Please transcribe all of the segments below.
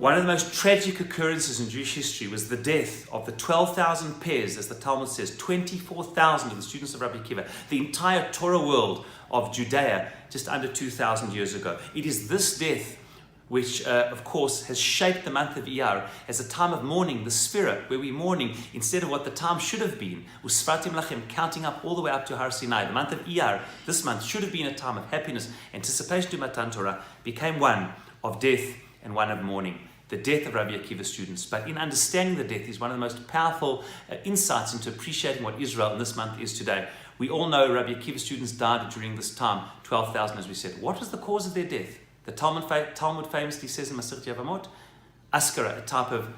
One of the most tragic occurrences in Jewish history was the death of the 12,000 pairs, as the Talmud says, 24,000 of the students of Rabbi Akiva, the entire Torah world of Judea, just under 2,000 years ago. It is this death which, of course, has shaped the month of Iyar as a time of mourning, the Sefirat, where we're mourning instead of what the time should have been, Usfartim Lachem, counting up all the way up to Har Sinai. The month of Iyar, this month, should have been a time of happiness, anticipation to Matan Torah, became one of death and one of mourning. The death of Rabbi Akiva's students. But in understanding the death is one of the most powerful insights into appreciating what Israel in this month is today. We all know Rabbi Akiva's students died during this time, 12,000 as we said. What was the cause of their death? The Talmud famously says in Masechet Yevamot, Askara, a type of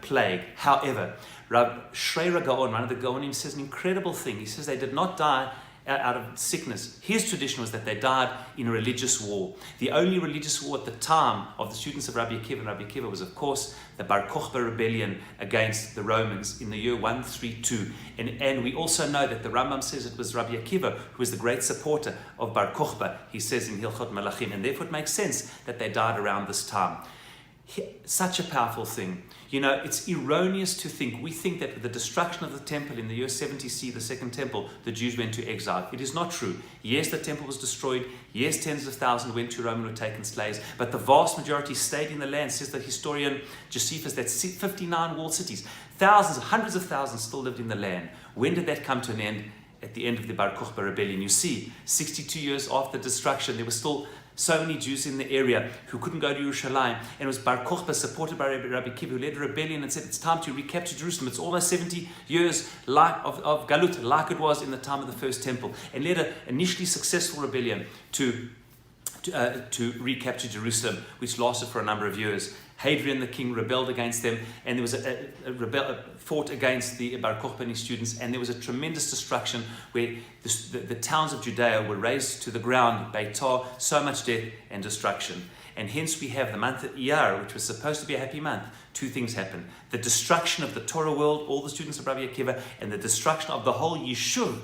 plague. However, Shrei Gaon, one of the Gaonim, says an incredible thing. He says they did not die out of sickness. His tradition was that they died in a religious war. The only religious war at the time of the students of Rabbi Akiva and Rabbi Akiva was, of course, the Bar Kokhba rebellion against the Romans in the year 132. And we also know that the Rambam says it was Rabbi Akiva who was the great supporter of Bar Kokhba, he says in Hilchot Malachim, and therefore it makes sense that they died around this time. Such a powerful thing. You know, it's erroneous to think, we think that with the destruction of the temple in the year 70C, the second temple, the Jews went to exile. It is not true. Yes, the temple was destroyed. Yes, tens of thousands went to Rome and were taken slaves. But the vast majority stayed in the land, says the historian Josephus, that 59 walled cities. Thousands, hundreds of thousands still lived in the land. When did that come to an end? At the end of the Bar Kokhba rebellion. You see, 62 years after destruction, there were still so many Jews in the area who couldn't go to Yerushalayim, and it was Bar Kokhba, supported by Rabbi Akiva, who led a rebellion and said it's time to recapture Jerusalem. It's almost 70 years of Galut, like it was in the time of the first temple, and led an initially successful rebellion to recapture Jerusalem, which lasted for a number of years. Hadrian the king rebelled against them, and there was a fought against the Bar Kokhba students, and there was a tremendous destruction where the towns of Judea were razed to the ground, Beitar, so much death and destruction. And hence we have the month of Iyar, which was supposed to be a happy month. Two things happened: the destruction of the Torah world, all the students of Rabbi Akiva, and the destruction of the whole Yishuv,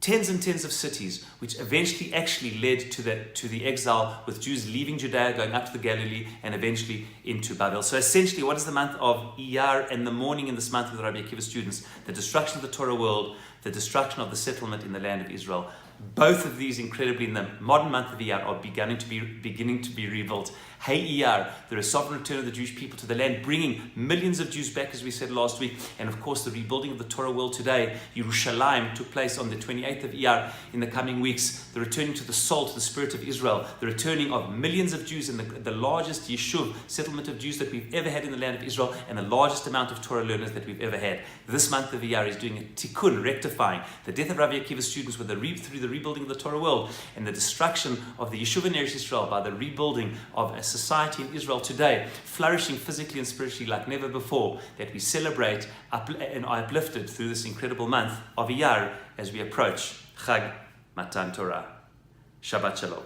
tens and tens of cities, which eventually actually led to the exile, with Jews leaving Judea, going up to the Galilee, and eventually into Babel. So essentially, what is the month of Iyar and the mourning in this month of the Rabbi Akiva students? The destruction of the Torah world, the destruction of the settlement in the land of Israel. Both of these, incredibly, in the modern month of Iyar, are beginning to be rebuilt. Hey Iyar, the sovereign return of the Jewish people to the land, bringing millions of Jews back, as we said last week, and of course the rebuilding of the Torah world today. Yerushalayim took place on the 28th of Iyar in the coming weeks. The returning to the soul, to the spirit of Israel, the returning of millions of Jews in the largest Yishuv, settlement of Jews that we've ever had in the land of Israel, and the largest amount of Torah learners that we've ever had. This month of Iyar is doing a tikkun, rectifying the death of Rabbi Akiva's students through the rebuilding of the Torah world, and the destruction of the Yishuv in Eretz Israel by the rebuilding of a society in Israel today, flourishing physically and spiritually like never before, that we celebrate and are uplifted through this incredible month of Iyar as we approach Chag Matan Torah. Shabbat Shalom.